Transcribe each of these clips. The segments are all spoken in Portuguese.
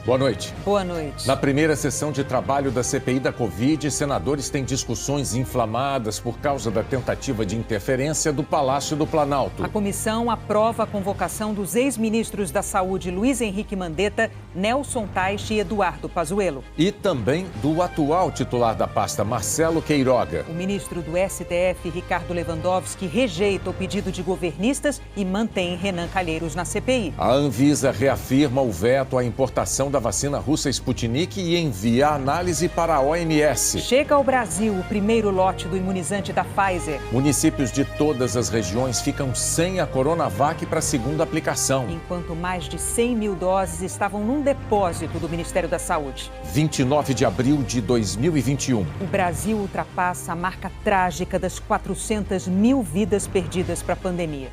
Boa noite. Boa noite. Na primeira sessão de trabalho da CPI da Covid, senadores têm discussões inflamadas por causa da tentativa de interferência do Palácio do Planalto. A comissão aprova a convocação dos ex-ministros da Saúde Luiz Henrique Mandetta, Nelson Teich e Eduardo Pazuello. E também do atual titular da pasta, Marcelo Queiroga. O ministro do STF, Ricardo Lewandowski, rejeita o pedido de governistas e mantém Renan Calheiros na CPI. A Anvisa reafirma o veto à importação da vacina russa Sputnik e envia a análise para a OMS. Chega ao Brasil o primeiro lote do imunizante da Pfizer. Municípios de todas as regiões ficam sem a Coronavac para a segunda aplicação. Enquanto mais de 100 mil doses estavam num depósito do Ministério da Saúde. 29 de abril de 2021. O Brasil ultrapassa a marca trágica das 400 mil vidas perdidas para a pandemia.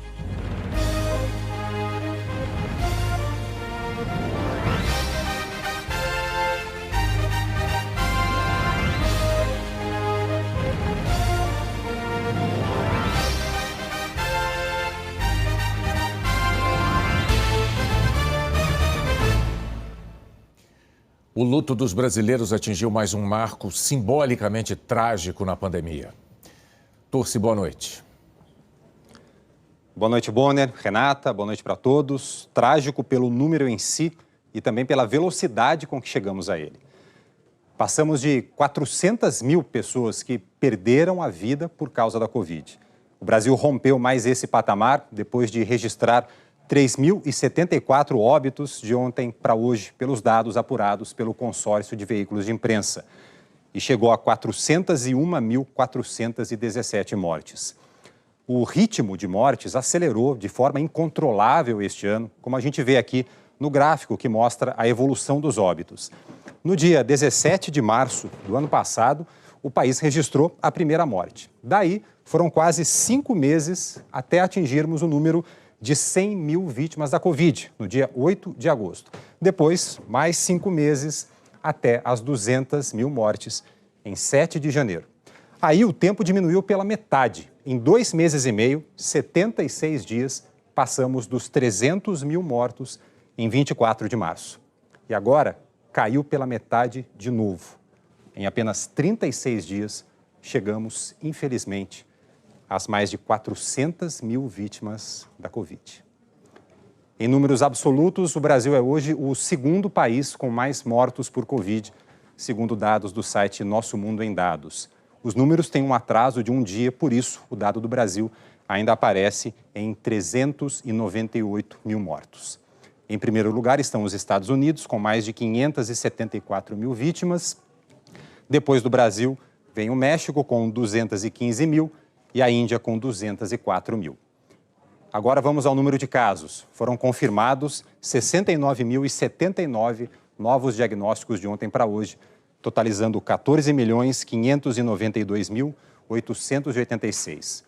O luto dos brasileiros atingiu mais um marco simbolicamente trágico na pandemia. Turci, boa noite. Boa noite, Bonner, Renata, boa noite para todos. Trágico pelo número em si e também pela velocidade com que chegamos a ele. Passamos de 400 mil pessoas que perderam a vida por causa da Covid. O Brasil rompeu mais esse patamar depois de registrar 3.074 óbitos de ontem para hoje, pelos dados apurados pelo consórcio de veículos de imprensa. E chegou a 401.417 mortes. O ritmo de mortes acelerou de forma incontrolável este ano, como a gente vê aqui no gráfico que mostra a evolução dos óbitos. No dia 17 de março do ano passado, o país registrou a primeira morte. Daí, foram quase 5 meses até atingirmos o número de 100 mil vítimas da Covid, no dia 8 de agosto. Depois, mais 5 meses até as 200 mil mortes, em 7 de janeiro. Aí o tempo diminuiu pela metade. Em 2 meses e meio, 76 dias, passamos dos 300 mil mortos em 24 de março. E agora, caiu pela metade de novo. Em apenas 36 dias, chegamos, infelizmente, às mais de 400 mil vítimas da Covid. Em números absolutos, o Brasil é hoje o segundo país com mais mortos por Covid, segundo dados do site Nosso Mundo em Dados. Os números têm um atraso de um dia, por isso o dado do Brasil ainda aparece em 398 mil mortos. Em primeiro lugar estão os Estados Unidos, com mais de 574 mil vítimas. Depois do Brasil, vem o México, com 215 mil, e a Índia com 204 mil. Agora vamos ao número de casos. Foram confirmados 69.079 novos diagnósticos de ontem para hoje, totalizando 14.592.886.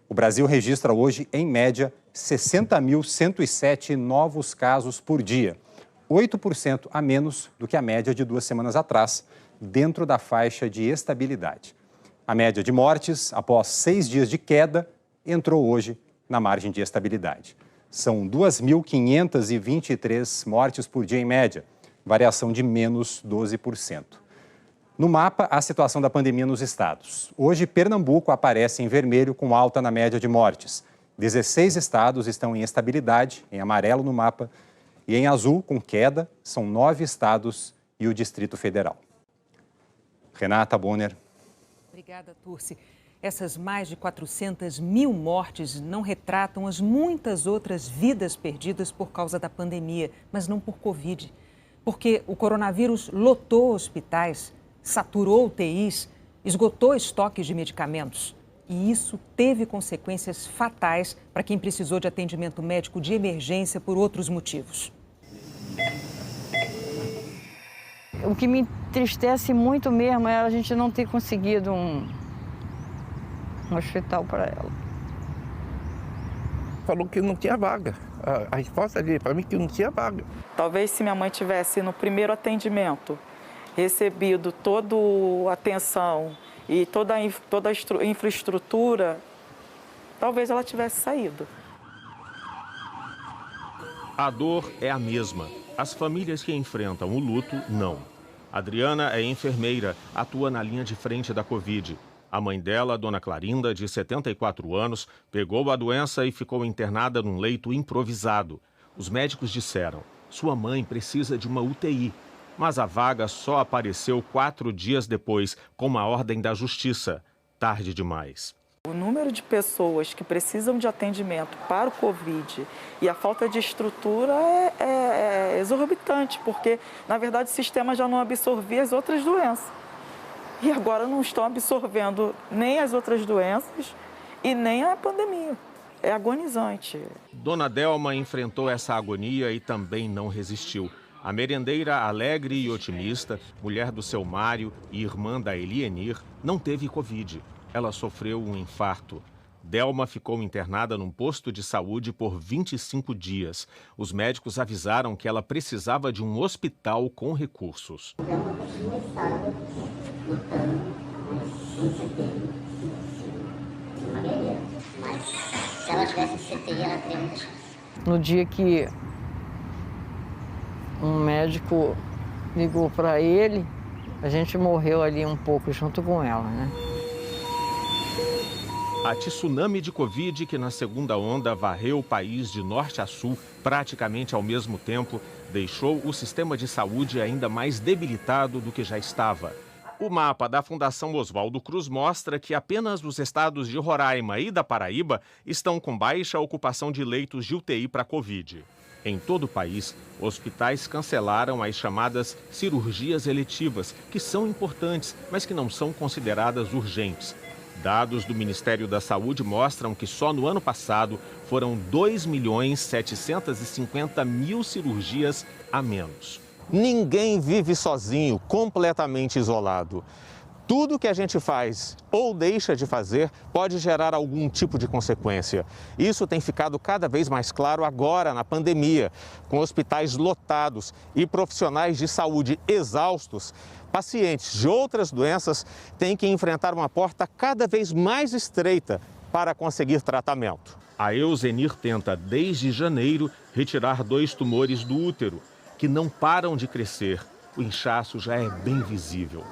O Brasil registra hoje, em média, 60.107 novos casos por dia, 8% a menos do que a média de 2 semanas atrás, dentro da faixa de estabilidade. A média de mortes, após 6 dias de queda, entrou hoje na margem de estabilidade. São 2.523 mortes por dia em média, variação de menos 12%. No mapa, a situação da pandemia nos estados. Hoje, Pernambuco aparece em vermelho com alta na média de mortes. 16 estados estão em estabilidade, em amarelo no mapa, e em azul, com queda, são 9 estados e o Distrito Federal. Renata, Bonner. Obrigada, Turci. Essas mais de 400 mil mortes não retratam as muitas outras vidas perdidas por causa da pandemia, mas não por Covid. Porque o coronavírus lotou hospitais, saturou UTIs, esgotou estoques de medicamentos. E isso teve consequências fatais para quem precisou de atendimento médico de emergência por outros motivos. O que me entristece muito mesmo é a gente não ter conseguido um hospital para ela. Falou que não tinha vaga. A resposta dele para mim é que não tinha vaga. Talvez se minha mãe tivesse no primeiro atendimento recebido toda a atenção e toda a infraestrutura, talvez ela tivesse saído. A dor é a mesma. As famílias que enfrentam o luto, não. Adriana é enfermeira, atua na linha de frente da Covid. A mãe dela, Dona Clarinda, de 74 anos, pegou a doença e ficou internada num leito improvisado. Os médicos disseram: sua mãe precisa de uma UTI. Mas a vaga só apareceu 4 dias depois, com uma ordem da Justiça. Tarde demais. O número de pessoas que precisam de atendimento para o Covid e a falta de estrutura é exorbitante, porque, na verdade, o sistema já não absorvia as outras doenças. E agora não estão absorvendo nem as outras doenças e nem a pandemia. É agonizante. Dona Delma enfrentou essa agonia e também não resistiu. A merendeira alegre e otimista, mulher do seu Mário e irmã da Elienir, não teve Covid. Ela sofreu um infarto. Delma ficou internada num posto de saúde por 25 dias. Os médicos avisaram que ela precisava de um hospital com recursos. Mas se ela tivesse CTI, ela teria muita chance. No dia que um médico ligou para ele, a gente morreu ali um pouco junto com ela, né? A tsunami de Covid, que na segunda onda varreu o país de norte a sul praticamente ao mesmo tempo, deixou o sistema de saúde ainda mais debilitado do que já estava. O mapa da Fundação Oswaldo Cruz mostra que apenas os estados de Roraima e da Paraíba estão com baixa ocupação de leitos de UTI para Covid. Em todo o país, hospitais cancelaram as chamadas cirurgias eletivas, que são importantes, mas que não são consideradas urgentes. Dados do Ministério da Saúde mostram que só no ano passado foram 2.750.000 cirurgias a menos. Ninguém vive sozinho, completamente isolado. Tudo que a gente faz ou deixa de fazer pode gerar algum tipo de consequência. Isso tem ficado cada vez mais claro agora na pandemia, com hospitais lotados e profissionais de saúde exaustos. Pacientes de outras doenças têm que enfrentar uma porta cada vez mais estreita para conseguir tratamento. A Eusenir tenta, desde janeiro, retirar 2 tumores do útero, que não param de crescer. O inchaço já é bem visível.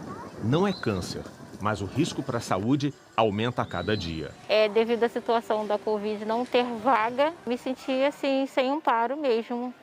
Não é câncer, mas o risco para a saúde aumenta a cada dia. Devido à situação da Covid não ter vaga, me senti assim, sem amparo mesmo,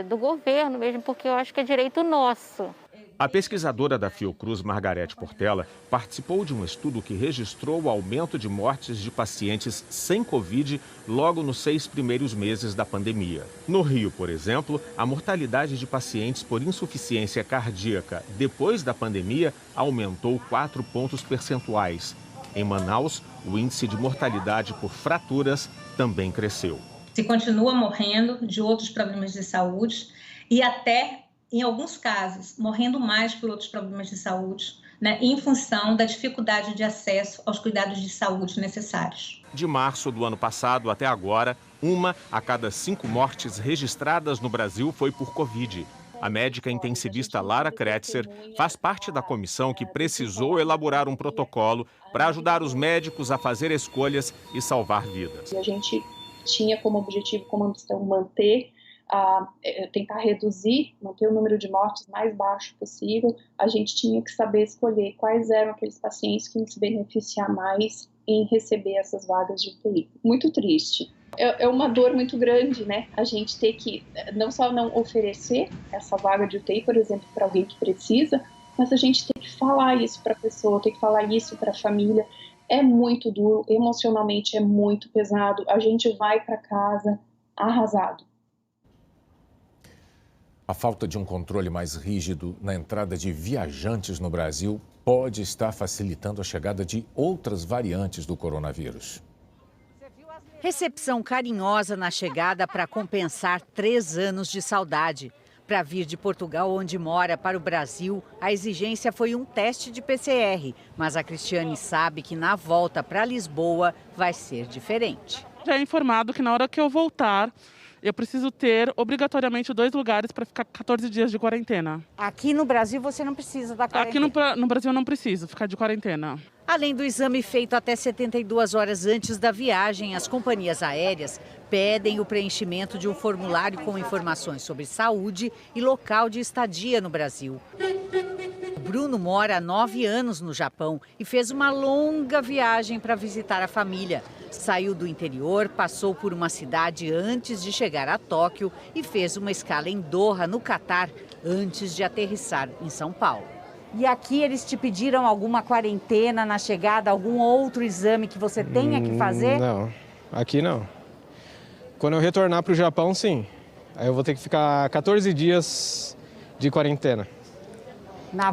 do governo mesmo, porque eu acho que é direito nosso. A pesquisadora da Fiocruz, Margarete Portela, participou de um estudo que registrou o aumento de mortes de pacientes sem Covid logo nos 6 primeiros meses da pandemia. No Rio, por exemplo, a mortalidade de pacientes por insuficiência cardíaca depois da pandemia aumentou 4 pontos percentuais. Em Manaus, o índice de mortalidade por fraturas também cresceu. Se continua morrendo de outros problemas de saúde e até, em alguns casos, morrendo mais por outros problemas de saúde, né, em função da dificuldade de acesso aos cuidados de saúde necessários. De março do ano passado até agora, 1 a cada 5 mortes registradas no Brasil foi por Covid. A médica intensivista Lara Kretzer faz parte da comissão que precisou elaborar um protocolo para ajudar os médicos a fazer escolhas e salvar vidas. A gente tinha como objetivo, como ambição, tentar manter o número de mortes mais baixo possível. A gente tinha que saber escolher quais eram aqueles pacientes que iam se beneficiar mais em receber essas vagas de UTI. Muito triste. É uma dor muito grande, né? A gente ter que não só não oferecer essa vaga de UTI, por exemplo, para alguém que precisa, mas a gente tem que falar isso para a pessoa, tem que falar isso para a família. É muito duro, emocionalmente é muito pesado. A gente vai para casa arrasado. A falta de um controle mais rígido na entrada de viajantes no Brasil pode estar facilitando a chegada de outras variantes do coronavírus. Recepção carinhosa na chegada para compensar 3 anos de saudade. Para vir de Portugal, onde mora, para o Brasil, a exigência foi um teste de PCR. Mas a Cristiane sabe que na volta para Lisboa vai ser diferente. Já é informado que na hora que eu voltar, eu preciso ter obrigatoriamente 2 lugares para ficar 14 dias de quarentena. Aqui no Brasil você não precisa da quarentena? Aqui no Brasil eu não preciso ficar de quarentena. Além do exame feito até 72 horas antes da viagem, as companhias aéreas pedem o preenchimento de um formulário com informações sobre saúde e local de estadia no Brasil. Bruno mora há 9 anos no Japão e fez uma longa viagem para visitar a família. Saiu do interior, passou por uma cidade antes de chegar a Tóquio e fez uma escala em Doha, no Catar, antes de aterrissar em São Paulo. E aqui eles te pediram alguma quarentena na chegada, algum outro exame que você tenha que fazer? Não, aqui não. Quando eu retornar para o Japão, sim. Aí eu vou ter que ficar 14 dias de quarentena.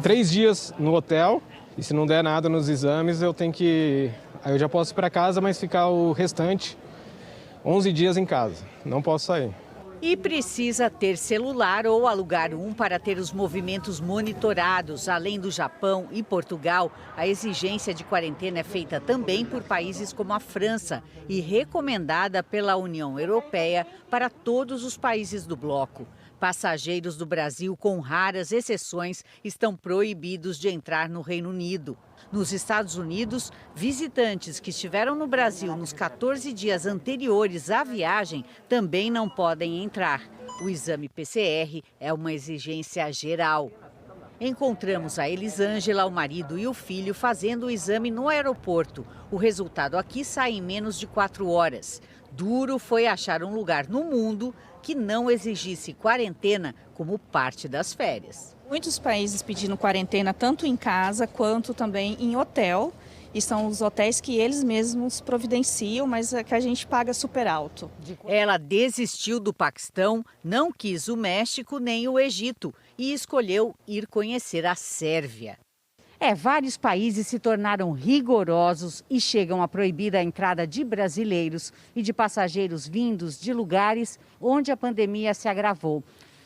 3 dias no hotel, e se não der nada nos exames, eu tenho que... Aí eu já posso ir para casa, mas ficar o restante 11 dias em casa. Não posso sair. E precisa ter celular ou alugar um para ter os movimentos monitorados. Além do Japão e Portugal, a exigência de quarentena é feita também por países como a França e recomendada pela União Europeia para todos os países do bloco. Passageiros do Brasil, com raras exceções, estão proibidos de entrar no Reino Unido. Nos Estados Unidos, visitantes que estiveram no Brasil nos 14 dias anteriores à viagem também não podem entrar. O exame PCR é uma exigência geral. Encontramos a Elisângela, o marido e o filho fazendo o exame no aeroporto. O resultado aqui sai em menos de 4 horas. Duro foi achar um lugar no mundo que não exigisse quarentena como parte das férias. Muitos países pedindo quarentena tanto em casa quanto também em hotel. E são os hotéis que eles mesmos providenciam, mas que a gente paga super alto. Ela desistiu do Paquistão, não quis o México nem o Egito e escolheu ir conhecer a Sérvia. Vários países se tornaram rigorosos e chegam a proibir a entrada de brasileiros e de passageiros vindos de lugares onde a pandemia se agravou.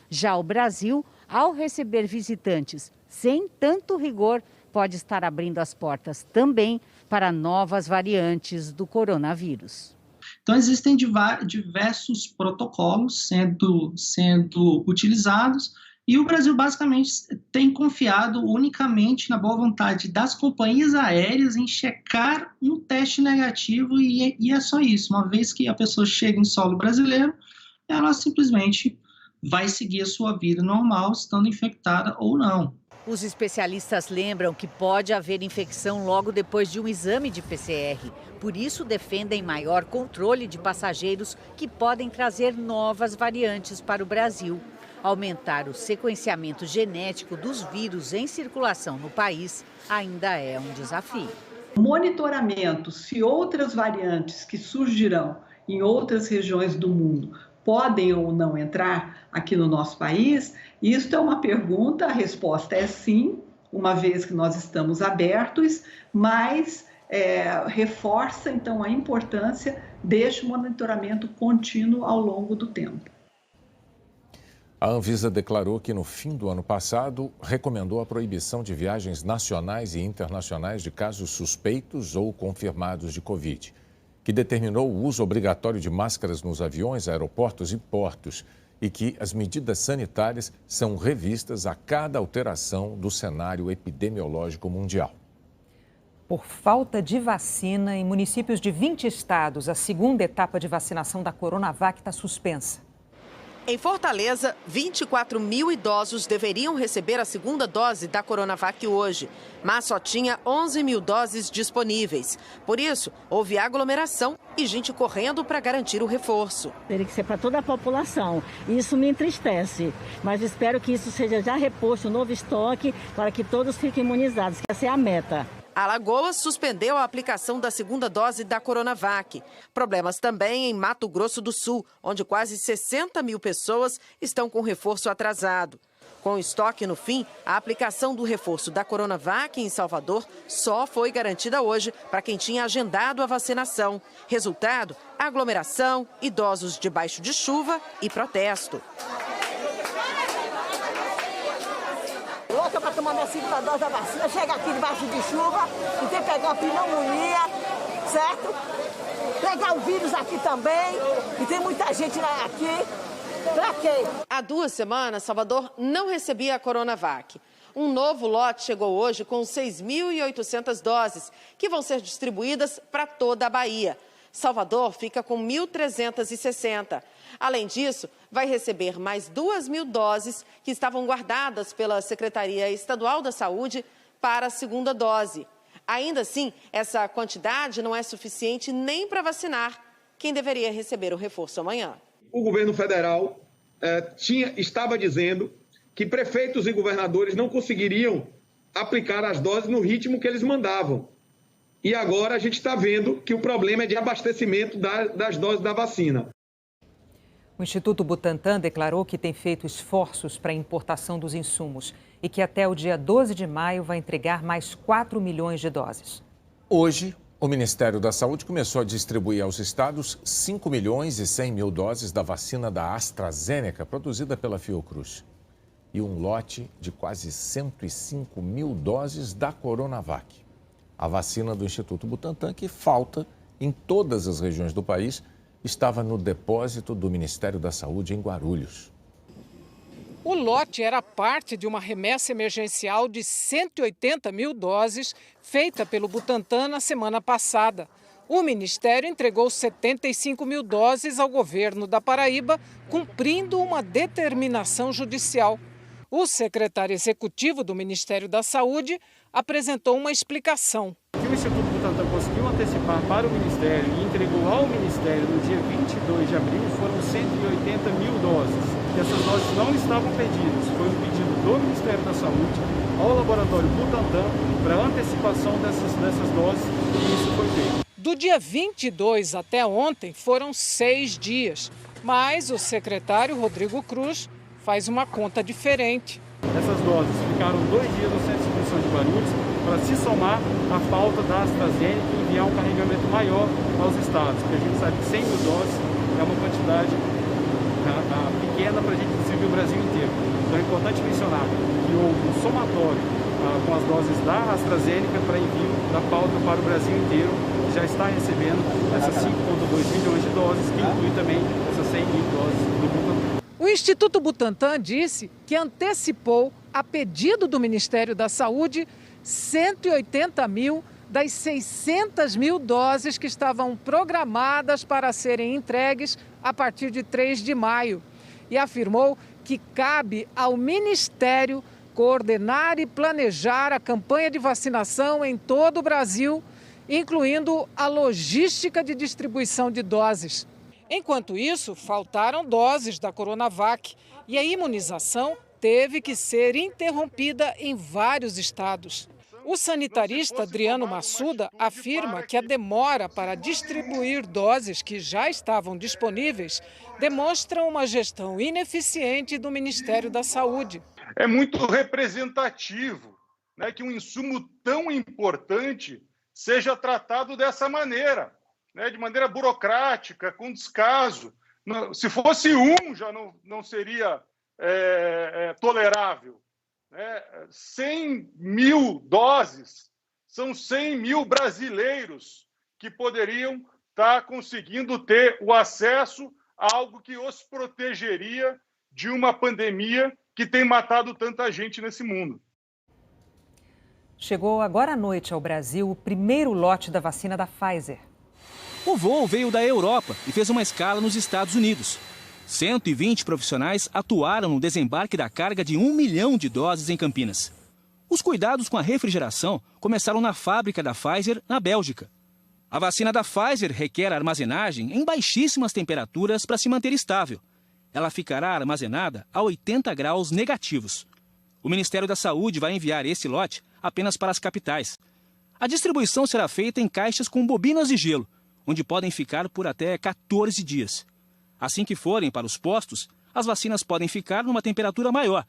Já o Brasil, ao receber visitantes sem tanto rigor, pode estar abrindo as portas também para novas variantes do coronavírus. Então, existem diversos protocolos sendo utilizados. E o Brasil, basicamente, tem confiado unicamente na boa vontade das companhias aéreas em checar um teste negativo e é só isso. Uma vez que a pessoa chega em solo brasileiro, ela simplesmente vai seguir a sua vida normal, estando infectada ou não. Os especialistas lembram que pode haver infecção logo depois de um exame de PCR. Por isso, defendem maior controle de passageiros que podem trazer novas variantes para o Brasil. Aumentar o sequenciamento genético dos vírus em circulação no país ainda é um desafio. Monitoramento, se outras variantes que surgirão em outras regiões do mundo podem ou não entrar aqui no nosso país, isso é uma pergunta, a resposta é sim, uma vez que nós estamos abertos, mas reforça então a importância deste monitoramento contínuo ao longo do tempo. A Anvisa declarou que no fim do ano passado recomendou a proibição de viagens nacionais e internacionais de casos suspeitos ou confirmados de Covid, que determinou o uso obrigatório de máscaras nos aviões, aeroportos e portos e que as medidas sanitárias são revistas a cada alteração do cenário epidemiológico mundial. Por falta de vacina, em municípios de 20 estados, a segunda etapa de vacinação da Coronavac está suspensa. Em Fortaleza, 24 mil idosos deveriam receber a segunda dose da Coronavac hoje, mas só tinha 11 mil doses disponíveis. Por isso, houve aglomeração e gente correndo para garantir o reforço. Teria que ser para toda a população. Isso me entristece, mas espero que isso seja já reposto, um novo estoque, para que todos fiquem imunizados, que essa é a meta. Alagoas suspendeu a aplicação da segunda dose da Coronavac. Problemas também em Mato Grosso do Sul, onde quase 60 mil pessoas estão com reforço atrasado. Com estoque no fim, a aplicação do reforço da Coronavac em Salvador só foi garantida hoje para quem tinha agendado a vacinação. Resultado, aglomeração, idosos debaixo de chuva e protesto. Louca para tomar minha segunda dose da vacina, chega aqui debaixo de chuva e tem que pegar uma pneumonia, certo? Pegar o vírus aqui também, e tem muita gente aqui. Pra quê? Há 2 semanas, Salvador não recebia a Coronavac. Um novo lote chegou hoje com 6.800 doses, que vão ser distribuídas para toda a Bahia. Salvador fica com 1.360. Além disso, vai receber mais 2.000 doses que estavam guardadas pela Secretaria Estadual da Saúde para a segunda dose. Ainda assim, essa quantidade não é suficiente nem para vacinar quem deveria receber o reforço amanhã. O governo federal estava dizendo que prefeitos e governadores não conseguiriam aplicar as doses no ritmo que eles mandavam. E agora a gente está vendo que o problema é de abastecimento das doses da vacina. O Instituto Butantan declarou que tem feito esforços para a importação dos insumos e que até o dia 12 de maio vai entregar mais 4 milhões de doses. Hoje, o Ministério da Saúde começou a distribuir aos estados 5 milhões e 100 mil doses da vacina da AstraZeneca, produzida pela Fiocruz. E um lote de quase 105 mil doses da Coronavac. A vacina do Instituto Butantan, que falta em todas as regiões do país, estava no depósito do Ministério da Saúde em Guarulhos. O lote era parte de uma remessa emergencial de 180 mil doses feita pelo Butantan na semana passada. O Ministério entregou 75 mil doses ao governo da Paraíba, cumprindo uma determinação judicial. O secretário executivo do Ministério da Saúde apresentou uma explicação. O que o Instituto Butantan conseguiu antecipar para o Ministério e entregou ao Ministério no dia 22 de abril foram 180 mil doses. E essas doses não estavam perdidas. Foi um pedido do Ministério da Saúde ao laboratório Butantan para antecipação dessas doses e isso foi feito. Do dia 22 até ontem foram 6 dias, mas o secretário Rodrigo Cruz faz uma conta diferente. Essas doses ficaram 2 dias no centro de distribuição de Guarulhos para se somar à falta da AstraZeneca e enviar um carregamento maior aos estados, porque a gente sabe que 100 mil doses é uma quantidade pequena para a gente distribuir o Brasil inteiro. Então é importante mencionar que houve um somatório com as doses da AstraZeneca para envio da pauta para o Brasil inteiro, que já está recebendo essas 5,2 milhões de doses, que inclui também essas 100 mil doses do Butantan. O Instituto Butantan disse que antecipou, a pedido do Ministério da Saúde, 180 mil das 600 mil doses que estavam programadas para serem entregues a partir de 3 de maio. E afirmou que cabe ao Ministério coordenar e planejar a campanha de vacinação em todo o Brasil, incluindo a logística de distribuição de doses. Enquanto isso, faltaram doses da Coronavac e a imunização teve que ser interrompida em vários estados. O sanitarista Adriano Massuda afirma que a demora para distribuir doses que já estavam disponíveis demonstra uma gestão ineficiente do Ministério da Saúde. É muito representativo, né, que um insumo tão importante seja tratado dessa maneira, né, de maneira burocrática, com descaso. Se fosse já não seria tolerável. 100 mil doses são 100 mil brasileiros que poderiam estar conseguindo ter o acesso a algo que os protegeria de uma pandemia que tem matado tanta gente nesse mundo. Chegou agora à noite ao Brasil o primeiro lote da vacina da Pfizer. O voo veio da Europa e fez uma escala nos Estados Unidos. 120 profissionais atuaram no desembarque da carga de 1 milhão de doses em Campinas. Os cuidados com a refrigeração começaram na fábrica da Pfizer, na Bélgica. A vacina da Pfizer requer armazenagem em baixíssimas temperaturas para se manter estável. Ela ficará armazenada a 80 graus negativos. O Ministério da Saúde vai enviar esse lote apenas para as capitais. A distribuição será feita em caixas com bobinas de gelo, onde podem ficar por até 14 dias. Assim que forem para os postos, as vacinas podem ficar numa temperatura maior,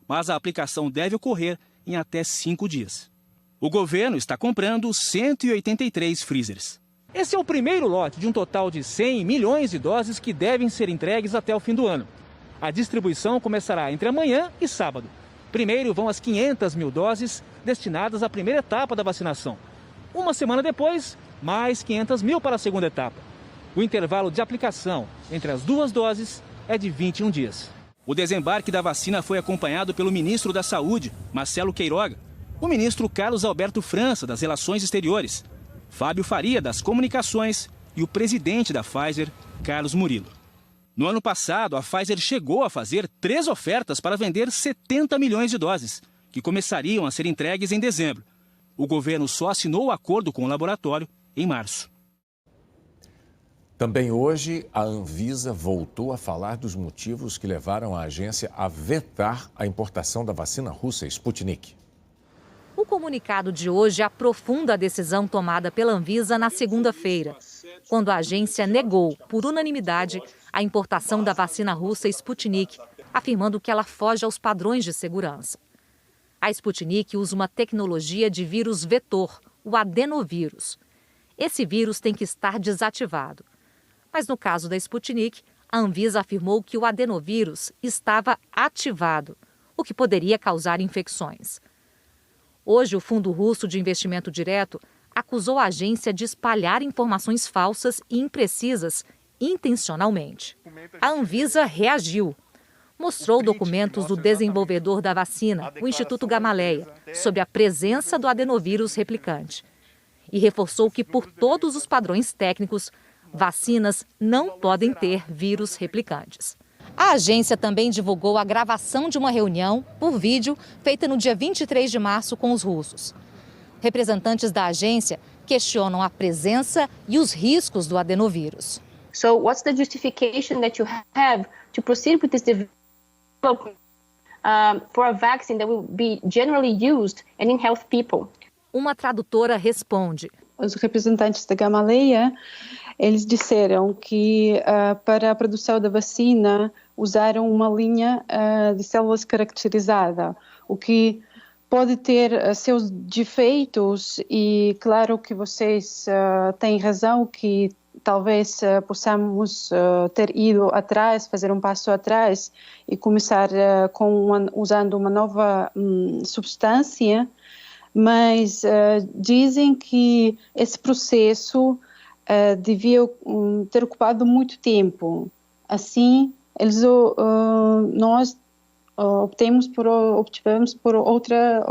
mas a aplicação deve ocorrer em até 5 dias. O governo está comprando 183 freezers. Esse é o primeiro lote de um total de 100 milhões de doses que devem ser entregues até o fim do ano. A distribuição começará entre amanhã e sábado. Primeiro vão as 500 mil doses destinadas à primeira etapa da vacinação. Uma semana depois, mais 500 mil para a segunda etapa. O intervalo de aplicação entre as duas doses é de 21 dias. O desembarque da vacina foi acompanhado pelo ministro da Saúde, Marcelo Queiroga, o ministro Carlos Alberto França, das Relações Exteriores, Fábio Faria, das Comunicações e o presidente da Pfizer, Carlos Murilo. No ano passado, a Pfizer chegou a fazer 3 ofertas para vender 70 milhões de doses, que começariam a ser entregues em dezembro. O governo só assinou o acordo com o laboratório em março. Também hoje, a Anvisa voltou a falar dos motivos que levaram a agência a vetar a importação da vacina russa Sputnik. O comunicado de hoje aprofunda a decisão tomada pela Anvisa na segunda-feira, quando a agência negou, por unanimidade, a importação da vacina russa Sputnik, afirmando que ela foge aos padrões de segurança. A Sputnik usa uma tecnologia de vírus vetor, o adenovírus. Esse vírus tem que estar desativado. Mas no caso da Sputnik, a Anvisa afirmou que o adenovírus estava ativado, o que poderia causar infecções. Hoje, o Fundo Russo de Investimento Direto acusou a agência de espalhar informações falsas e imprecisas intencionalmente. A Anvisa reagiu. Mostrou documentos do desenvolvedor da vacina, o Instituto Gamaleya, sobre a presença do adenovírus replicante. E reforçou que, por todos os padrões técnicos, vacinas não podem ter vírus replicantes. A agência também divulgou a gravação de uma reunião, por vídeo, feita no dia 23 de março com os russos. Representantes da agência questionam a presença e os riscos do adenovírus. So what's the justification that you have to proceed with this development for a vaccine that will be generally used and in healthy people? Uma tradutora responde. Os representantes da Gamaleya, eles disseram que para a produção da vacina usaram uma linha de células caracterizada, o que pode ter seus defeitos e claro que vocês têm razão que talvez possamos ter ido atrás, fazer um passo atrás e começar usando uma nova substância, mas dizem que esse processo devia ter ocupado muito tempo. Assim, nós optamos por outra,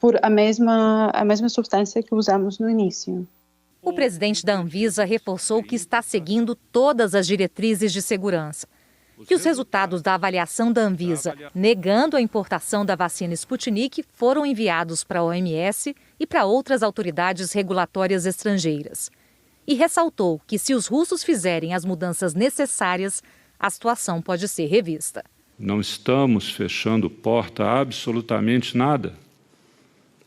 por a mesma substância que usamos no início. O presidente da Anvisa reforçou que está seguindo todas as diretrizes de segurança. Que os resultados da avaliação da Anvisa, negando a importação da vacina Sputnik, foram enviados para a OMS e para outras autoridades regulatórias estrangeiras. E ressaltou que, se os russos fizerem as mudanças necessárias, a situação pode ser revista. Não estamos fechando porta a absolutamente nada.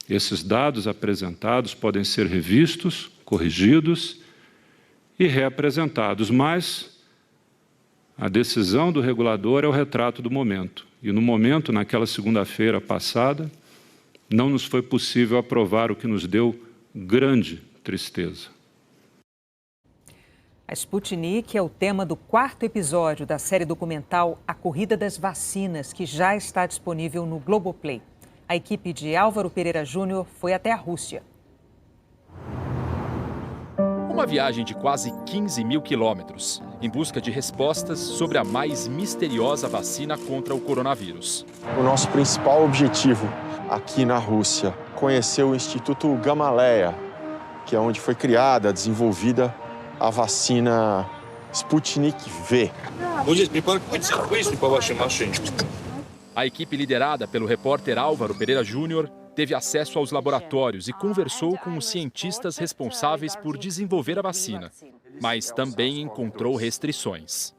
Esses dados apresentados podem ser revistos, corrigidos e reapresentados, mas a decisão do regulador é o retrato do momento. E no momento, naquela segunda-feira passada, não nos foi possível aprovar o que nos deu grande tristeza. A Sputnik é o tema do 4º episódio da série documental A Corrida das Vacinas, que já está disponível no Globoplay. A equipe de Álvaro Pereira Júnior foi até a Rússia. Uma viagem de quase 15 mil quilômetros, em busca de respostas sobre a mais misteriosa vacina contra o coronavírus. O nosso principal objetivo aqui na Rússia, conhecer o Instituto Gamaleya, que é onde foi criada, desenvolvida a vacina Sputnik V. A equipe liderada pelo repórter Álvaro Pereira Júnior teve acesso aos laboratórios e conversou com os cientistas responsáveis por desenvolver a vacina, mas também encontrou restrições.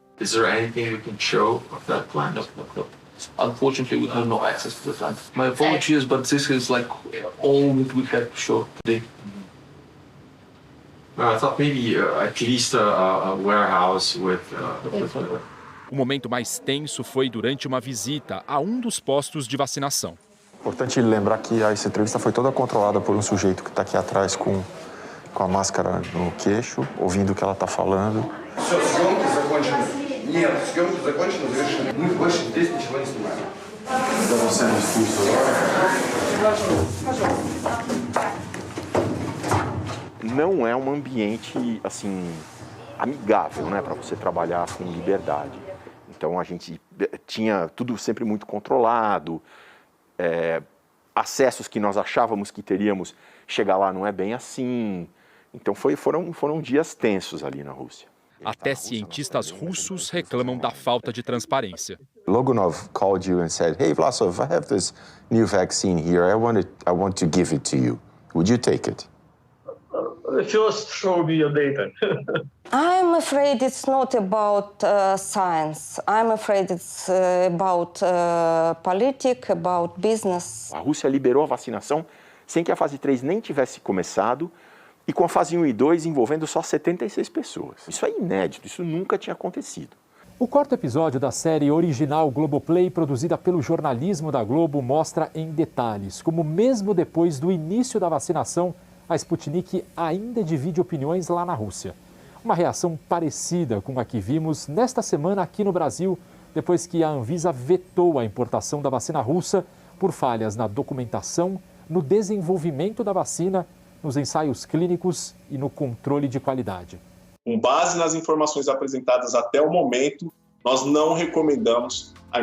Unfortunately, we have no access to the plant. My apologies, but this is like all we have to show today. I thought maybe at least a warehouse with. O momento mais tenso foi durante uma visita a um dos postos de vacinação. Importante lembrar que essa entrevista foi toda controlada por um sujeito que está aqui atrás com a máscara no queixo, ouvindo o que ela está falando. Não é um ambiente assim amigável, né, para você trabalhar com liberdade. Então a gente tinha tudo sempre muito controlado, acessos que nós achávamos que teríamos, chegar lá não é bem assim. Então foram dias tensos ali na Rússia. Até cientistas russos reclamam da falta de transparência. Loganov called you and said, "Hey Vlasov, I have this new vaccine here. I want to give it to you. Would you take it?" Just show me your data. I'm afraid it's not about science. I'm afraid it's about politics, about business. A Rússia liberou a vacinação sem que a fase 3 nem tivesse começado e com a fase 1 e 2 envolvendo só 76 pessoas. Isso é inédito, isso nunca tinha acontecido. O quarto episódio da série original Globoplay, produzida pelo jornalismo da Globo, mostra em detalhes como, mesmo depois do início da vacinação, a Sputnik ainda divide opiniões lá na Rússia. Uma reação parecida com a que vimos nesta semana aqui no Brasil, depois que a Anvisa vetou a importação da vacina russa por falhas na documentação, no desenvolvimento da vacina, nos ensaios clínicos e no controle de qualidade. Com base nas informações apresentadas até o momento, nós não recomendamos a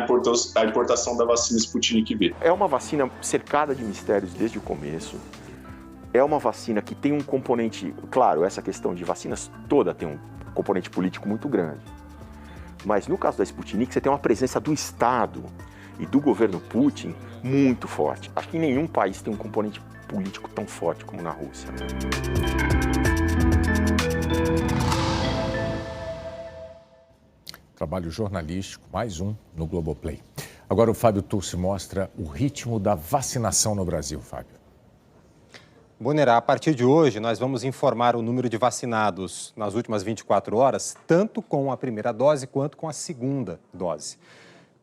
importação da vacina Sputnik V. É uma vacina cercada de mistérios desde o começo. É uma vacina que tem um componente, claro, essa questão de vacinas toda tem um componente político muito grande. Mas no caso da Sputnik, você tem uma presença do Estado e do governo Putin muito forte. Acho que nenhum país tem um componente político tão forte como na Rússia. Trabalho jornalístico, mais um no Globoplay. Agora o Fábio Turci mostra o ritmo da vacinação no Brasil, Fábio. Bonner, a partir de hoje nós vamos informar o número de vacinados nas últimas 24 horas, tanto com a primeira dose quanto com a segunda dose.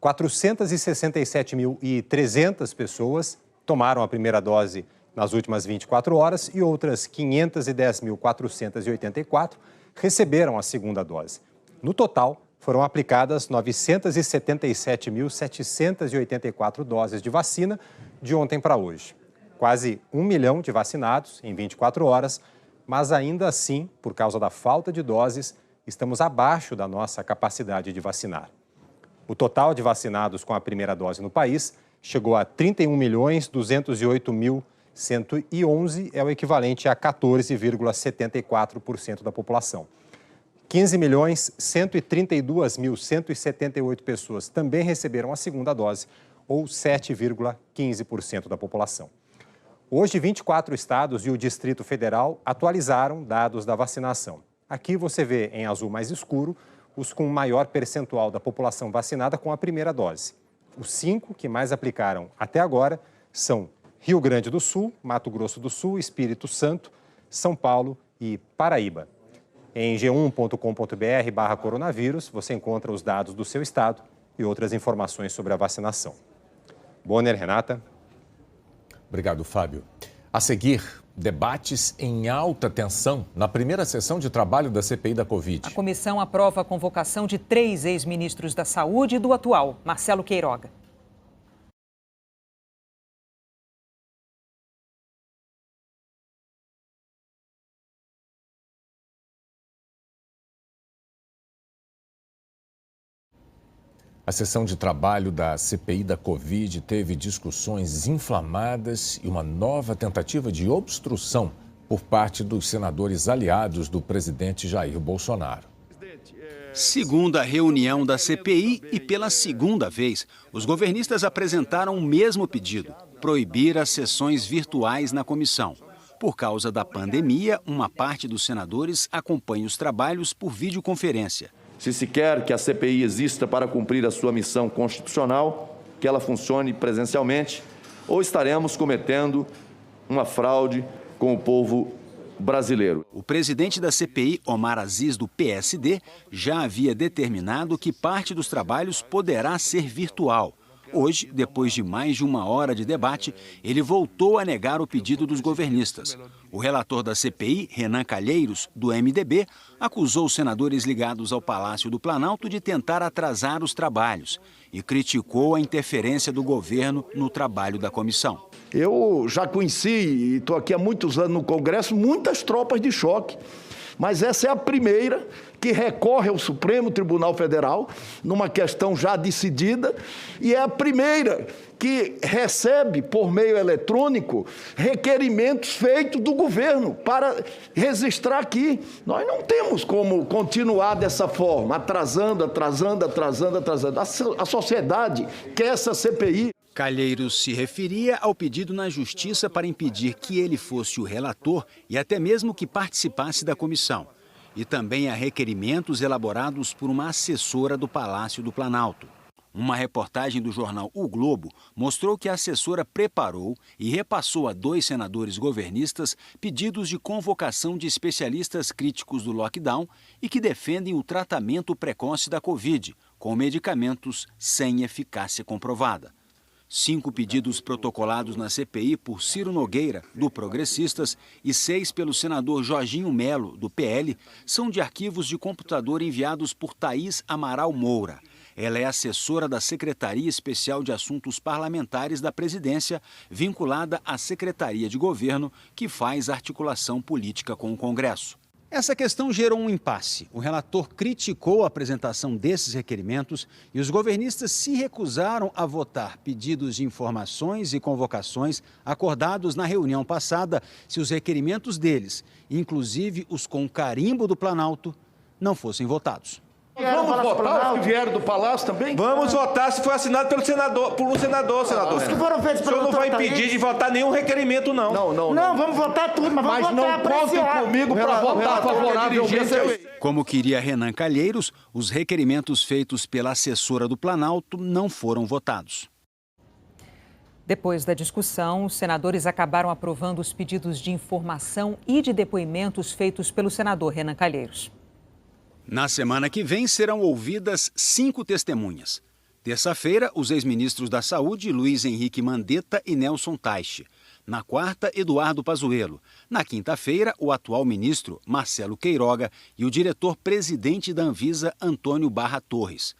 467.300 pessoas tomaram a primeira dose nas últimas 24 horas e outras 510.484 receberam a segunda dose. No total, foram aplicadas 977.784 doses de vacina de ontem para hoje. Quase 1 milhão de vacinados em 24 horas, mas ainda assim, por causa da falta de doses, estamos abaixo da nossa capacidade de vacinar. O total de vacinados com a primeira dose no país chegou a 31.208.111, é o equivalente a 14,74% da população. 15.132.178 pessoas também receberam a segunda dose, ou 7,15% da população. Hoje, 24 estados e o Distrito Federal atualizaram dados da vacinação. Aqui você vê em azul mais escuro os com maior percentual da população vacinada com a primeira dose. Os 5 que mais aplicaram até agora são Rio Grande do Sul, Mato Grosso do Sul, Espírito Santo, São Paulo e Paraíba. Em g1.com.br/coronavírus você encontra os dados do seu estado e outras informações sobre a vacinação. Bonner, Renata. Obrigado, Fábio. A seguir, debates em alta tensão na primeira sessão de trabalho da CPI da Covid. A comissão aprova a convocação de 3 ex-ministros da Saúde e do atual, Marcelo Queiroga. A sessão de trabalho da CPI da Covid teve discussões inflamadas e uma nova tentativa de obstrução por parte dos senadores aliados do presidente Jair Bolsonaro. Segunda reunião da CPI e pela segunda vez, os governistas apresentaram o mesmo pedido: proibir as sessões virtuais na comissão. Por causa da pandemia, uma parte dos senadores acompanha os trabalhos por videoconferência. Se se quer que a CPI exista para cumprir a sua missão constitucional, que ela funcione presencialmente, ou estaremos cometendo uma fraude com o povo brasileiro. O presidente da CPI, Omar Aziz, do PSD, já havia determinado que parte dos trabalhos poderá ser virtual. Hoje, depois de mais de 1 hora de debate, ele voltou a negar o pedido dos governistas. O relator da CPI, Renan Calheiros, do MDB, acusou os senadores ligados ao Palácio do Planalto de tentar atrasar os trabalhos e criticou a interferência do governo no trabalho da comissão. Eu já conheci, e estou aqui há muitos anos no Congresso, muitas tropas de choque. mas essa é a primeira que recorre ao Supremo Tribunal Federal, numa questão já decidida, e é a primeira que recebe, por meio eletrônico, requerimentos feitos do governo para registrar aqui. Nós não temos como continuar dessa forma, atrasando. A sociedade quer essa CPI. Calheiros se referia ao pedido na Justiça para impedir que ele fosse o relator e até mesmo que participasse da comissão. E também a requerimentos elaborados por uma assessora do Palácio do Planalto. Uma reportagem do jornal O Globo mostrou que a assessora preparou e repassou a 2 senadores governistas pedidos de convocação de especialistas críticos do lockdown e que defendem o tratamento precoce da Covid, com medicamentos sem eficácia comprovada. 5 pedidos protocolados na CPI por Ciro Nogueira, do Progressistas, e 6 pelo senador Jorginho Melo, do PL, são de arquivos de computador enviados por Thaís Amaral Moura. Ela é assessora da Secretaria Especial de Assuntos Parlamentares da Presidência, vinculada à Secretaria de Governo, que faz articulação política com o Congresso. Essa questão gerou um impasse. O relator criticou a apresentação desses requerimentos e os governistas se recusaram a votar pedidos de informações e convocações acordados na reunião passada se os requerimentos deles, inclusive os com carimbo do Planalto, não fossem votados. Vamos votar os que vieram do Palácio também? Vamos votar se for assinado pelo senador, por um senador. Os que foram feitos pelo o senhor não vai impedir de votar nenhum requerimento, não. Não, vamos votar tudo, mas não contem comigo para votar favoravelmente. Como queria Renan Calheiros, os requerimentos feitos pela assessora do Planalto não foram votados. Depois da discussão, os senadores acabaram aprovando os pedidos de informação e de depoimentos feitos pelo senador Renan Calheiros. Na semana que vem serão ouvidas 5 testemunhas. Terça-feira, os ex-ministros da Saúde, Luiz Henrique Mandetta e Nelson Taixe. Na quarta, Eduardo Pazuello. Na quinta-feira, o atual ministro, Marcelo Queiroga, e o diretor-presidente da Anvisa, Antônio Barra Torres.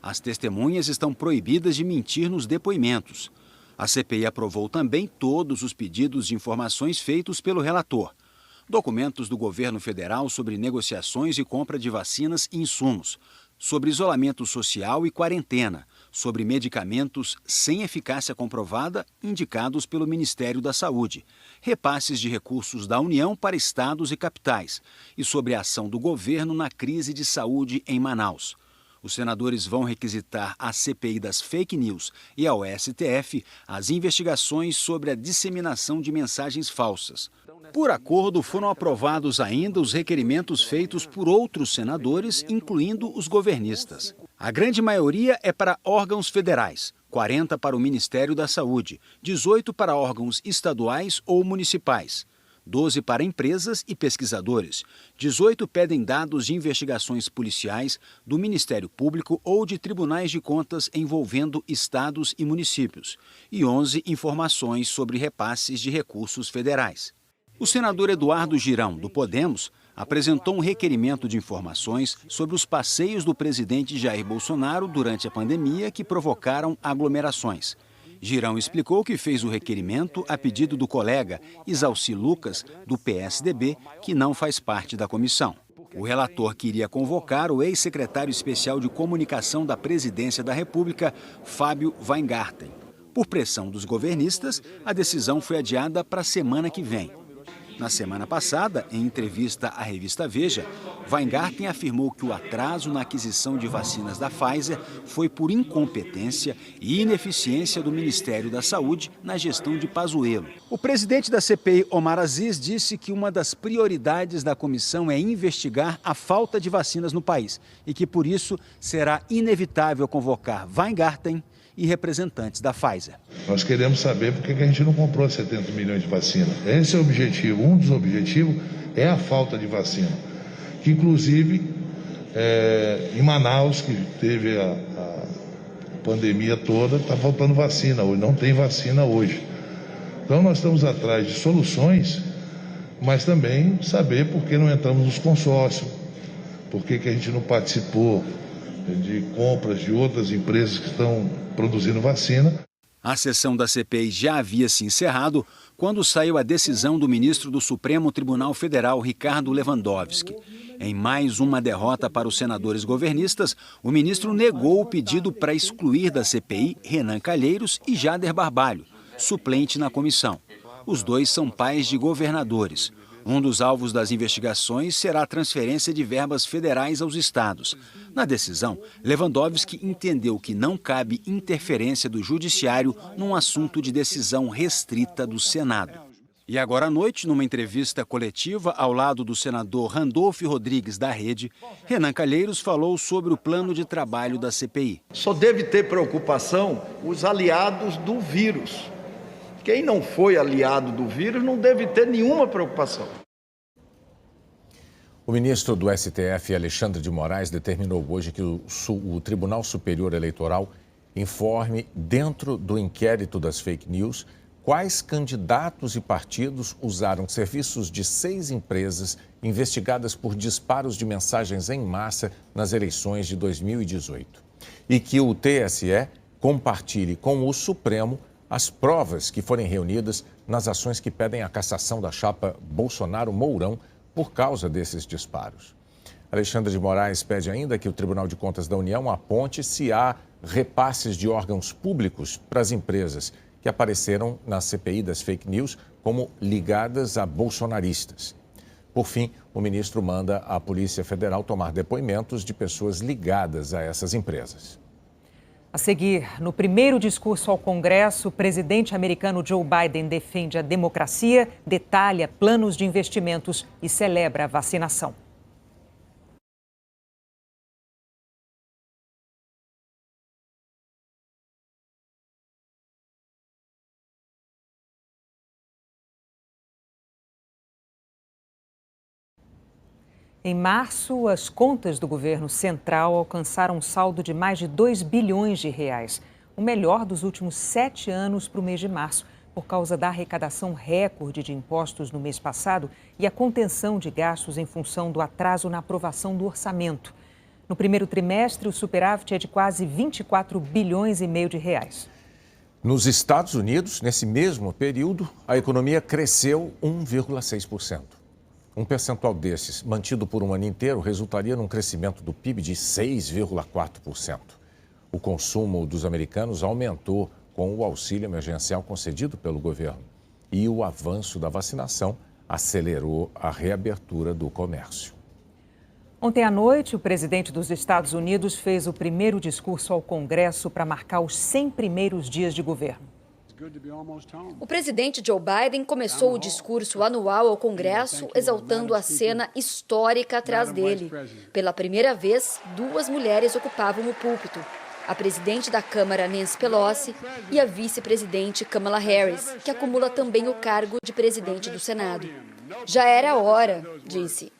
As testemunhas estão proibidas de mentir nos depoimentos. A CPI aprovou também todos os pedidos de informações feitos pelo relator. Documentos do governo federal sobre negociações e compra de vacinas e insumos, sobre isolamento social e quarentena, sobre medicamentos sem eficácia comprovada indicados pelo Ministério da Saúde, repasses de recursos da União para estados e capitais e sobre a ação do governo na crise de saúde em Manaus. Os senadores vão requisitar à CPI das fake news e ao STF as investigações sobre a disseminação de mensagens falsas. Por acordo, foram aprovados ainda os requerimentos feitos por outros senadores, incluindo os governistas. A grande maioria é para órgãos federais, 40 para o Ministério da Saúde, 18 para órgãos estaduais ou municipais, 12 para empresas e pesquisadores, 18 pedem dados de investigações policiais, do Ministério Público ou de tribunais de contas envolvendo estados e municípios, e 11 informações sobre repasses de recursos federais. O senador Eduardo Girão, do Podemos, apresentou um requerimento de informações sobre os passeios do presidente Jair Bolsonaro durante a pandemia que provocaram aglomerações. Girão explicou que fez o requerimento a pedido do colega Isalci Lucas, do PSDB, que não faz parte da comissão. O relator queria convocar o ex-secretário especial de comunicação da Presidência da República, Fábio Weingarten. Por pressão dos governistas, a decisão foi adiada para a semana que vem. Na semana passada, em entrevista à revista Veja, Weingarten afirmou que o atraso na aquisição de vacinas da Pfizer foi por incompetência e ineficiência do Ministério da Saúde na gestão de Pazuello. O presidente da CPI, Omar Aziz, disse que uma das prioridades da comissão é investigar a falta de vacinas no país e que, por isso, será inevitável convocar Weingarten e representantes da Pfizer. Nós queremos saber por que a gente não comprou 70 milhões de vacina. Esse é o objetivo. Um dos objetivos é a falta de vacina. Que, inclusive, em Manaus, que teve a pandemia toda, está faltando vacina hoje. Não tem vacina hoje. Então, nós estamos atrás de soluções, mas também saber por que não entramos nos consórcios, por que a gente não participou de compras de outras empresas que estão produzindo vacina. A sessão da CPI já havia se encerrado quando saiu a decisão do ministro do Supremo Tribunal Federal, Ricardo Lewandowski. Em mais uma derrota para os senadores governistas, o ministro negou o pedido para excluir da CPI Renan Calheiros e Jader Barbalho, suplente na comissão. Os dois são pais de governadores. Um dos alvos das investigações será a transferência de verbas federais aos estados. Na decisão, Lewandowski entendeu que não cabe interferência do judiciário num assunto de decisão restrita do Senado. E agora à noite, numa entrevista coletiva ao lado do senador Randolfo Rodrigues da Rede, Renan Calheiros falou sobre o plano de trabalho da CPI. Só deve ter preocupação os aliados do vírus. Quem não foi aliado do vírus não deve ter nenhuma preocupação. O ministro do STF, Alexandre de Moraes, determinou hoje que o Tribunal Superior Eleitoral informe, dentro do inquérito das fake news, quais candidatos e partidos usaram serviços de 6 empresas investigadas por disparos de mensagens em massa nas eleições de 2018. E que o TSE compartilhe com o Supremo as provas que forem reunidas nas ações que pedem a cassação da chapa Bolsonaro-Mourão por causa desses disparos. Alexandre de Moraes pede ainda que o Tribunal de Contas da União aponte se há repasses de órgãos públicos para as empresas que apareceram na CPI das fake news como ligadas a bolsonaristas. Por fim, o ministro manda a Polícia Federal tomar depoimentos de pessoas ligadas a essas empresas. A seguir, no primeiro discurso ao Congresso, o presidente americano Joe Biden defende a democracia, detalha planos de investimentos e celebra a vacinação. Em março, as contas do governo central alcançaram um saldo de mais de 2 bilhões de reais, o melhor dos últimos 7 anos para o mês de março, por causa da arrecadação recorde de impostos no mês passado e a contenção de gastos em função do atraso na aprovação do orçamento. No primeiro trimestre, o superávit é de quase 24 bilhões e meio de reais. Nos Estados Unidos, nesse mesmo período, a economia cresceu 1,6%. Um percentual desses, mantido por um ano inteiro, resultaria num crescimento do PIB de 6,4%. O consumo dos americanos aumentou com o auxílio emergencial concedido pelo governo. E o avanço da vacinação acelerou a reabertura do comércio. Ontem à noite, o presidente dos Estados Unidos fez o primeiro discurso ao Congresso para marcar os 100 primeiros dias de governo. O presidente Joe Biden começou o discurso anual ao Congresso exaltando a cena histórica atrás dele. Pela primeira vez, 2 mulheres ocupavam o púlpito. A presidente da Câmara, Nancy Pelosi, e a vice-presidente Kamala Harris, que acumula também o cargo de presidente do Senado. Já era a hora, disse.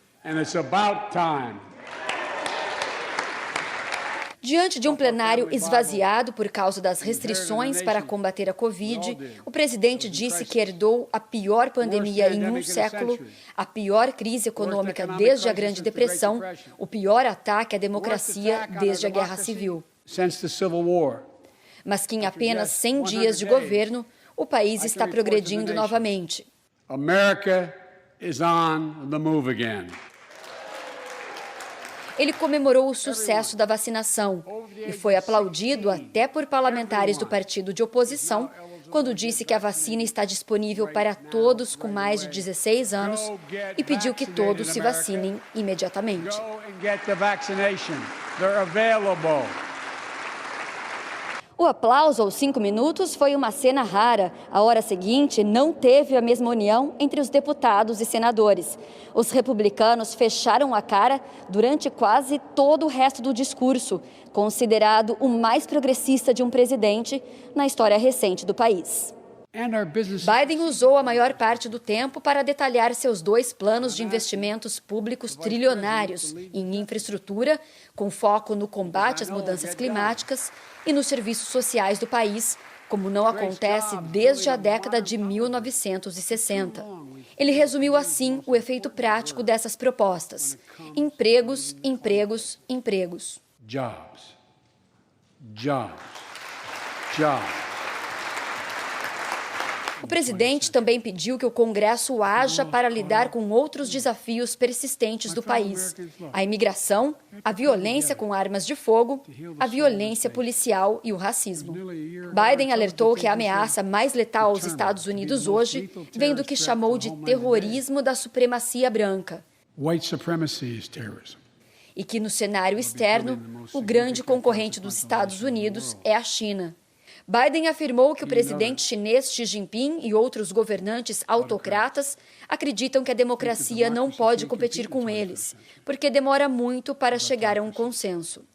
Diante de um plenário esvaziado por causa das restrições para combater a Covid, o presidente disse que herdou a pior pandemia em um século, a pior crise econômica desde a Grande Depressão, o pior ataque à democracia desde a Guerra Civil. Mas que em apenas 100 dias de governo, o país está progredindo novamente. America is on the move again. Ele comemorou o sucesso da vacinação e foi aplaudido até por parlamentares do partido de oposição quando disse que a vacina está disponível para todos com mais de 16 anos e pediu que todos se vacinem imediatamente. O aplauso aos 5 minutos foi uma cena rara. A hora seguinte não teve a mesma união entre os deputados e senadores. Os republicanos fecharam a cara durante quase todo o resto do discurso, considerado o mais progressista de um presidente na história recente do país. Biden usou a maior parte do tempo para detalhar seus 2 planos de investimentos públicos trilionários em infraestrutura, com foco no combate às mudanças climáticas e nos serviços sociais do país, como não acontece desde a década de 1960. Ele resumiu assim o efeito prático dessas propostas: empregos, empregos, empregos. Jobs. Jobs. Jobs. O presidente também pediu que o Congresso haja para lidar com outros desafios persistentes do país: a imigração, a violência com armas de fogo, a violência policial e o racismo. Biden alertou que a ameaça mais letal aos Estados Unidos hoje vem do que chamou de terrorismo da supremacia branca. E que no cenário externo, o grande concorrente dos Estados Unidos é a China. Biden afirmou que o presidente chinês Xi Jinping e outros governantes autocratas acreditam que a democracia não pode competir com eles, porque demora muito para chegar a um consenso.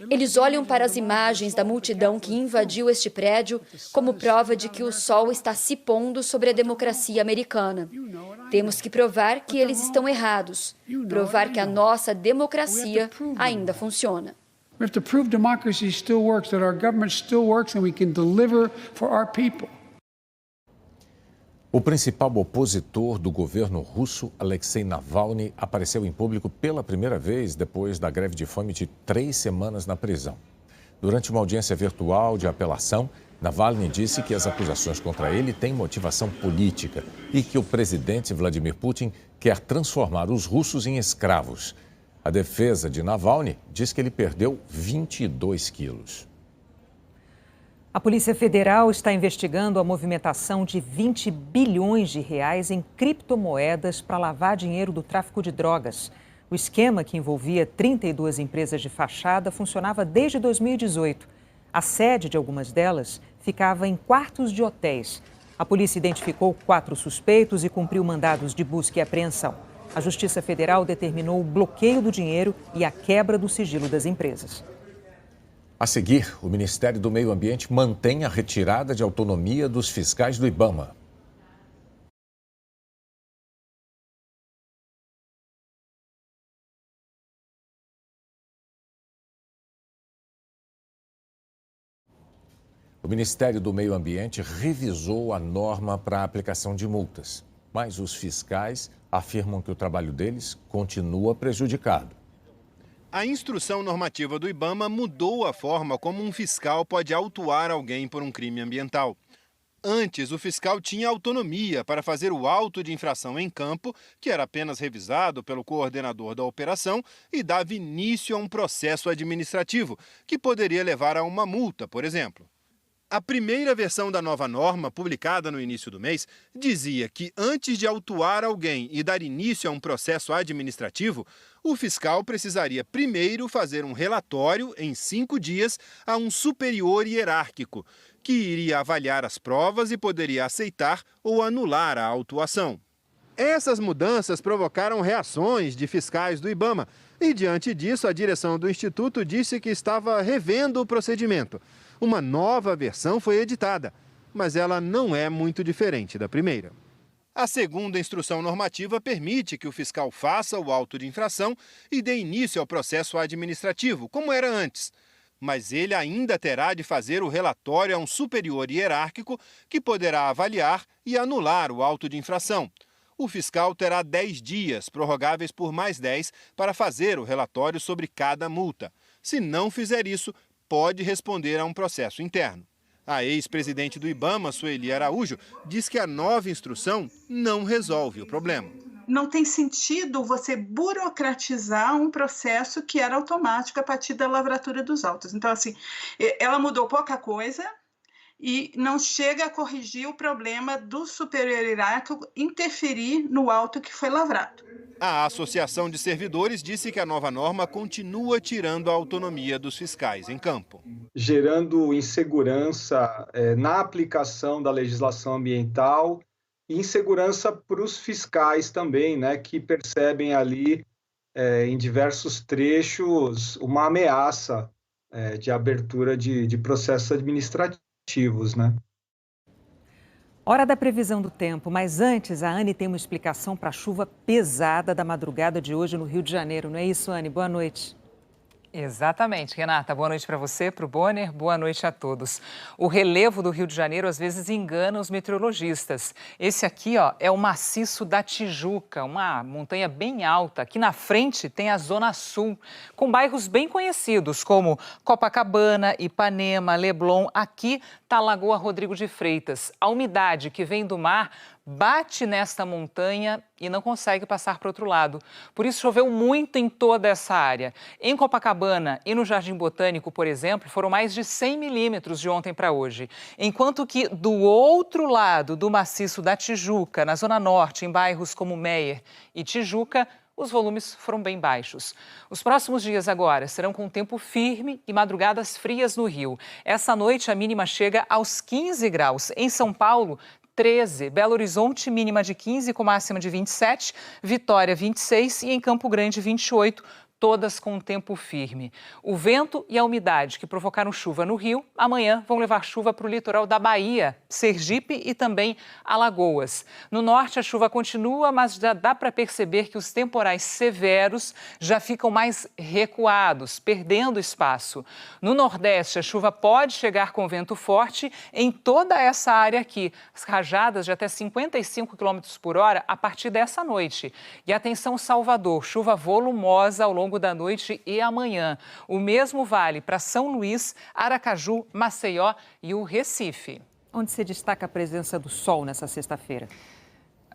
Eles olham para as imagens da multidão que invadiu este prédio como prova de que o sol está se pondo sobre a democracia americana. Temos que provar que eles estão errados, provar que a nossa democracia ainda funciona. We have to prove democracy still works, that our government still works and we can deliver for our people. O principal opositor do governo russo, Alexei Navalny, apareceu em público pela primeira vez depois da greve de fome de 3 semanas na prisão. Durante uma audiência virtual de apelação, Navalny disse que as acusações contra ele têm motivação política e que o presidente Vladimir Putin quer transformar os russos em escravos. A defesa de Navalny diz que ele perdeu 22 quilos. A Polícia Federal está investigando a movimentação de 20 bilhões de reais em criptomoedas para lavar dinheiro do tráfico de drogas. O esquema, que envolvia 32 empresas de fachada, funcionava desde 2018. A sede de algumas delas ficava em quartos de hotéis. A polícia identificou 4 suspeitos e cumpriu mandados de busca e apreensão. A Justiça Federal determinou o bloqueio do dinheiro e a quebra do sigilo das empresas. A seguir, o Ministério do Meio Ambiente mantém a retirada de autonomia dos fiscais do IBAMA. O Ministério do Meio Ambiente revisou a norma para a aplicação de multas, mas os fiscais afirmam que o trabalho deles continua prejudicado. A instrução normativa do IBAMA mudou a forma como um fiscal pode autuar alguém por um crime ambiental. Antes, o fiscal tinha autonomia para fazer o auto de infração em campo, que era apenas revisado pelo coordenador da operação e dava início a um processo administrativo, que poderia levar a uma multa, por exemplo. A primeira versão da nova norma, publicada no início do mês, dizia que antes de autuar alguém e dar início a um processo administrativo, o fiscal precisaria primeiro fazer um relatório em 5 dias a um superior hierárquico, que iria avaliar as provas e poderia aceitar ou anular a autuação. Essas mudanças provocaram reações de fiscais do IBAMA e, diante disso, a direção do Instituto disse que estava revendo o procedimento. Uma nova versão foi editada, mas ela não é muito diferente da primeira. A segunda instrução normativa permite que o fiscal faça o auto de infração e dê início ao processo administrativo, como era antes. Mas ele ainda terá de fazer o relatório a um superior hierárquico que poderá avaliar e anular o auto de infração. O fiscal terá 10 dias, prorrogáveis por mais 10, para fazer o relatório sobre cada multa. Se não fizer isso, pode responder a um processo interno. A ex-presidente do IBAMA, Sueli Araújo, diz que a nova instrução não resolve o problema. Não tem sentido você burocratizar um processo que era automático a partir da lavratura dos autos. Então, assim, ela mudou pouca coisa e não chega a corrigir o problema do superior hierárquico interferir no auto que foi lavrado. A Associação de Servidores disse que a nova norma continua tirando a autonomia dos fiscais em campo. Gerando insegurança na aplicação da legislação ambiental e insegurança para os fiscais também, né, que percebem ali em diversos trechos uma ameaça de abertura de processos administrativos, né? Hora da previsão do tempo, mas antes a Anne tem uma explicação para a chuva pesada da madrugada de hoje no Rio de Janeiro. Não é isso, Anne? Boa noite. Exatamente, Renata. Boa noite para você, para o Bonner. Boa noite a todos. O relevo do Rio de Janeiro às vezes engana os meteorologistas. Esse aqui, ó, é o maciço da Tijuca, uma montanha bem alta. Aqui na frente tem a Zona Sul, com bairros bem conhecidos como Copacabana, Ipanema, Leblon. Aqui está a Lagoa Rodrigo de Freitas. A umidade que vem do mar bate nesta montanha e não consegue passar para o outro lado. Por isso, choveu muito em toda essa área. Em Copacabana e no Jardim Botânico, por exemplo, foram mais de 100 milímetros de ontem para hoje. Enquanto que do outro lado do maciço da Tijuca, na Zona Norte, em bairros como Meier e Tijuca, os volumes foram bem baixos. Os próximos dias agora serão com tempo firme e madrugadas frias no Rio. Essa noite a mínima chega aos 15 graus. Em São Paulo, 13, Belo Horizonte, mínima de 15 com máxima de 27, Vitória 26 e em Campo Grande 28, todas com tempo firme. O vento e a umidade que provocaram chuva no Rio, amanhã vão levar chuva para o litoral da Bahia, Sergipe e também Alagoas. No norte a chuva continua, mas já dá para perceber que os temporais severos já ficam mais recuados, perdendo espaço. No nordeste a chuva pode chegar com vento forte em toda essa área aqui, as rajadas de até 55 km por hora a partir dessa noite. E atenção Salvador, chuva volumosa ao longo da noite e amanhã. O mesmo vale para São Luís, Aracaju, Maceió e o Recife. Onde se destaca a presença do sol nessa sexta-feira?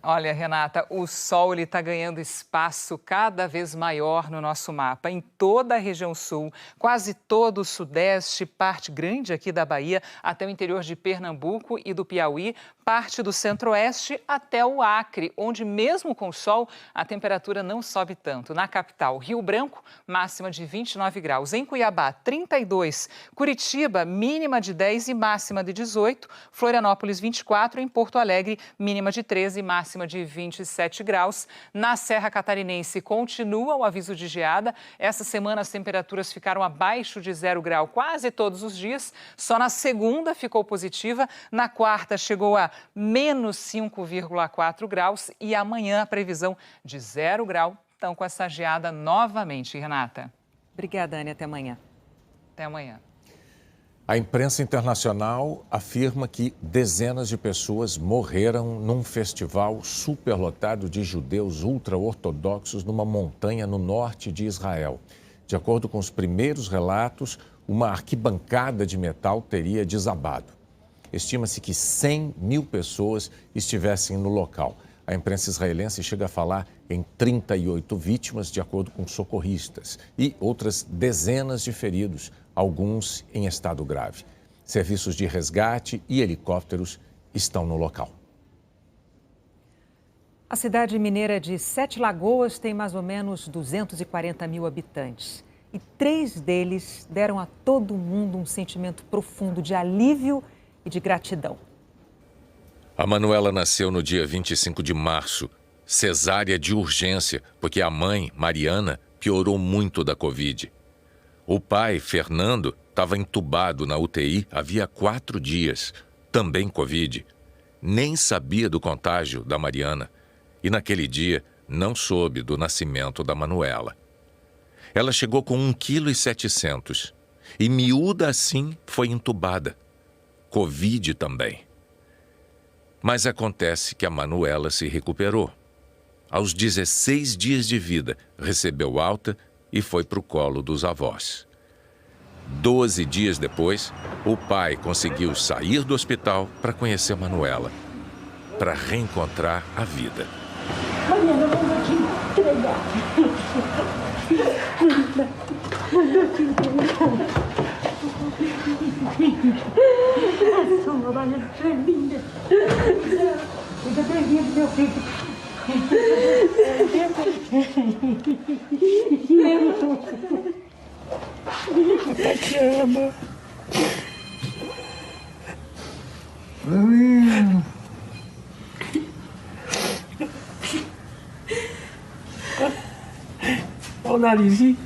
Olha, Renata, o sol está ganhando espaço cada vez maior no nosso mapa. Em toda a região sul, quase todo o sudeste, parte grande aqui da Bahia, até o interior de Pernambuco e do Piauí, parte do centro-oeste até o Acre, onde mesmo com sol, a temperatura não sobe tanto. Na capital, Rio Branco, máxima de 29 graus. Em Cuiabá, 32. Curitiba, mínima de 10 e máxima de 18. Florianópolis, 24. Em Porto Alegre, mínima de 13 e máxima de 27 graus. Na Serra Catarinense, continua o aviso de geada. Essa semana as temperaturas ficaram abaixo de 0 grau quase todos os dias. Só na segunda ficou positiva. Na quarta chegou a menos 5,4 graus e amanhã a previsão de 0 grau. Então, com essa geada novamente, Renata. Obrigada, Anne. Até amanhã. Até amanhã. A imprensa internacional afirma que dezenas de pessoas morreram num festival superlotado de judeus ultra-ortodoxos numa montanha no norte de Israel. De acordo com os primeiros relatos, uma arquibancada de metal teria desabado. Estima-se que 100 mil pessoas estivessem no local. A imprensa israelense chega a falar em 38 vítimas, de acordo com socorristas, e outras dezenas de feridos, alguns em estado grave. Serviços de resgate e helicópteros estão no local. A cidade mineira de Sete Lagoas tem mais ou menos 240 mil habitantes. E 3 deles deram a todo mundo um sentimento profundo de alívio e de gratidão. A Manuela nasceu no dia 25 de março, cesárea de urgência, porque a mãe, Mariana, piorou muito da Covid. O pai, Fernando, estava entubado na UTI havia 4 dias, também Covid. Nem sabia do contágio da Mariana e naquele dia não soube do nascimento da Manuela. Ela chegou com 1,7 kg e miúda assim foi entubada. Covid também. Mas acontece que a Manuela se recuperou. Aos 16 dias de vida, recebeu alta e foi para o colo dos avós. 12 dias depois, o pai conseguiu sair do hospital para conhecer Manuela, para reencontrar a vida. Mariana, vamos aqui entregar. Sua Mariana, você é linda. Fica tranquilo, meu filho. Papai te ama. Olha o narizinho.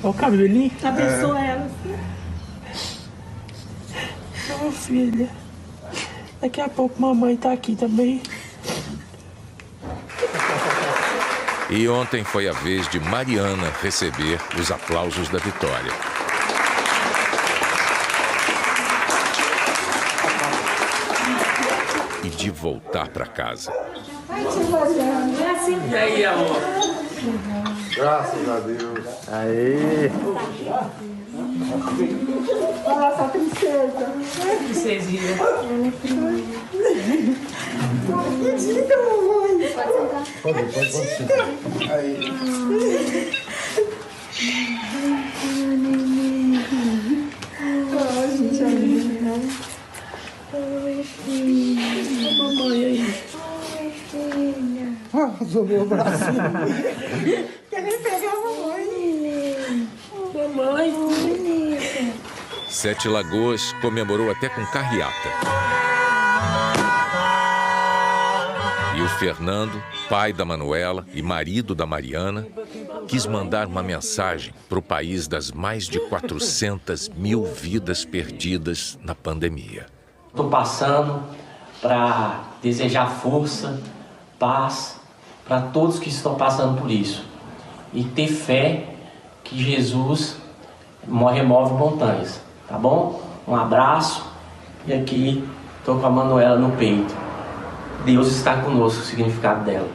Olha o cabelinho. Abençoa ela. Ô, filha. Daqui a pouco mamãe tá aqui também. E ontem foi a vez de Mariana receber os aplausos da vitória. E de voltar para casa. E aí, amor? Graças a Deus. Aê! Nossa, princesa. Princesinha. Não acredita, mamãe. Pode sentar. Aí. Gente, amiga. Oi, filha. Mamãe aí. Oi, filha. Arrasou meu bracinho. Quer nem pegar a mamãe. Mamãe, bonita. Sete Lagoas comemorou até com carreata. E o Fernando, pai da Manuela e marido da Mariana, quis mandar uma mensagem para o país das mais de 400 mil vidas perdidas na pandemia. Estou passando para desejar força, paz para todos que estão passando por isso. E ter fé que Jesus remove montanhas, tá bom? Um abraço e aqui estou com a Manuela no peito. Deus está conosco, o significado dela.